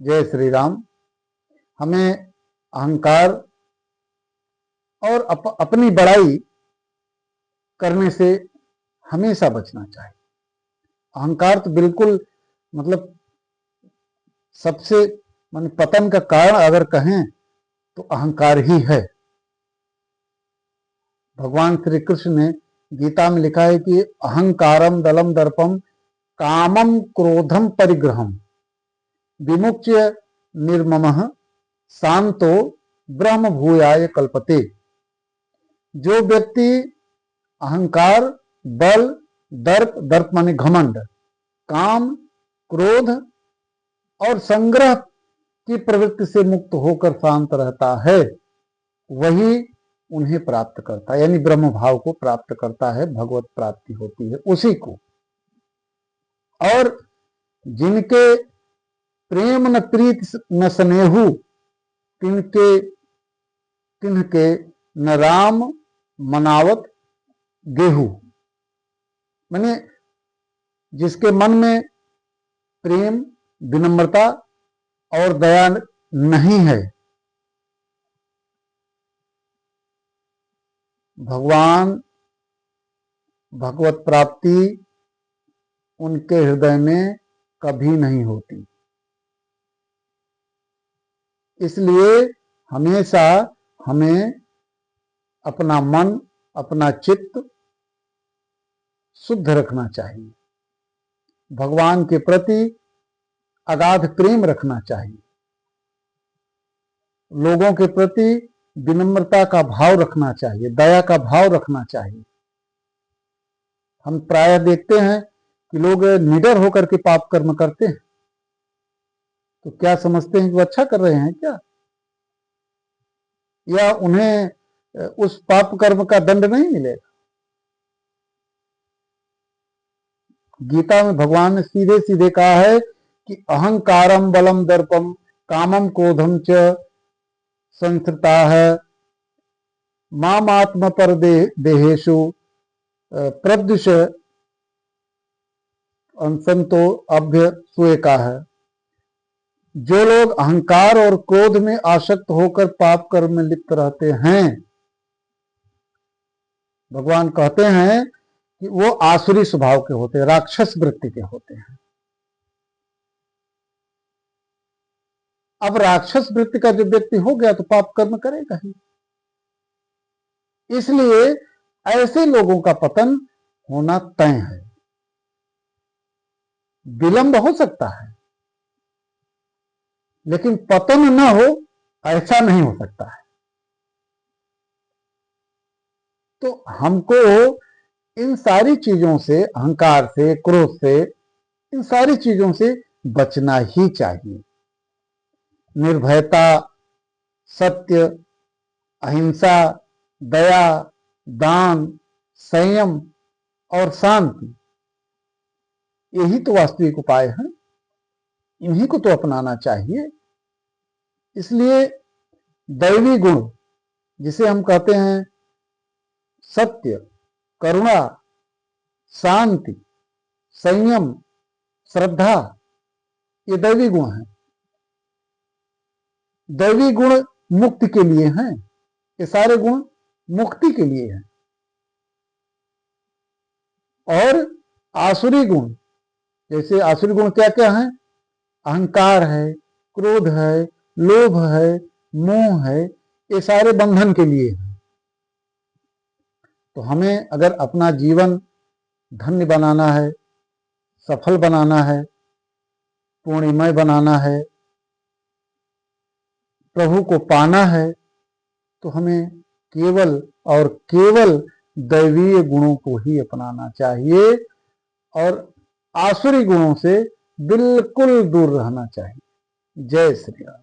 जय श्री राम। हमें अहंकार और अपनी बड़ाई करने से हमेशा बचना चाहिए। अहंकार तो बिल्कुल मतलब सबसे पतन का कारण अगर कहें तो अहंकार ही है। भगवान श्री कृष्ण ने गीता में लिखा है कि अहंकारम दलम दर्पम कामम क्रोधम परिग्रहम विमुच्य निर्ममः शांतो ब्रह्म भूयाय कल्पते। जो व्यक्ति अहंकार, बल, दर्प, दर्प माने घमंड, काम, क्रोध और संग्रह की प्रवृत्ति से मुक्त होकर शांत रहता है, वही उन्हें प्राप्त करता है, यानी ब्रह्म भाव को प्राप्त करता है, भगवत प्राप्ति होती है उसी को। और जिनके प्रेम न प्रीत न स्नेहु तिनके न राम मनावत गेहू। माने जिसके मन में प्रेम, विनम्रता और दया नहीं है, भगवान भगवत प्राप्ति उनके हृदय में कभी नहीं होती। इसलिए हमेशा हमें अपना मन, अपना चित्त शुद्ध रखना चाहिए, भगवान के प्रति अगाध प्रेम रखना चाहिए, लोगों के प्रति विनम्रता का भाव रखना चाहिए, दया का भाव रखना चाहिए। हम प्रायः देखते हैं कि लोग निडर होकर के पाप कर्म करते हैं, तो क्या समझते हैं कि वो अच्छा कर रहे हैं क्या, या उन्हें उस पाप कर्म का दंड नहीं मिलेगा। गीता में भगवान ने सीधे सीधे कहा है कि अहंकारम बलम दर्पम कामम क्रोधम च संस्कृता है मामात्म पर देहेशु प्रद्युष संतो अभ्य सुएका है। जो लोग अहंकार और क्रोध में आसक्त होकर पाप कर्म में लिप्त रहते हैं, भगवान कहते हैं कि वो आसुरी स्वभाव के होते हैं, राक्षस वृत्ति के होते हैं। अब राक्षस वृत्ति का जो व्यक्ति हो गया तो पाप कर्म करेगा ही। इसलिए ऐसे लोगों का पतन होना तय है। विलंब हो सकता है लेकिन पतन न हो ऐसा नहीं हो सकता है। तो हमको इन सारी चीजों से, अहंकार से, क्रोध से, इन सारी चीजों से बचना ही चाहिए। निर्भयता, सत्य, अहिंसा, दया, दान, संयम और शांति, यही तो वास्तविक उपाय हैं। इन्हीं को तो अपनाना चाहिए। इसलिए दैवी गुण, जिसे हम कहते हैं सत्य, करुणा, शांति, संयम, श्रद्धा, ये दैवी गुण हैं। दैवी गुण मुक्ति के लिए हैं, ये सारे गुण मुक्ति के लिए हैं। और आसुरी गुण, जैसे आसुरी गुण क्या क्या हैं? अहंकार है, क्रोध है, लोभ है, मोह है, ये सारे बंधन के लिए हैं। तो हमें अगर अपना जीवन धन्य बनाना है, सफल बनाना है, पूर्णिमय बनाना है, प्रभु को पाना है, तो हमें केवल और केवल दैवीय गुणों को ही अपनाना चाहिए और आसुरी गुणों से बिल्कुल दूर रहना चाहिए। जय श्री राम।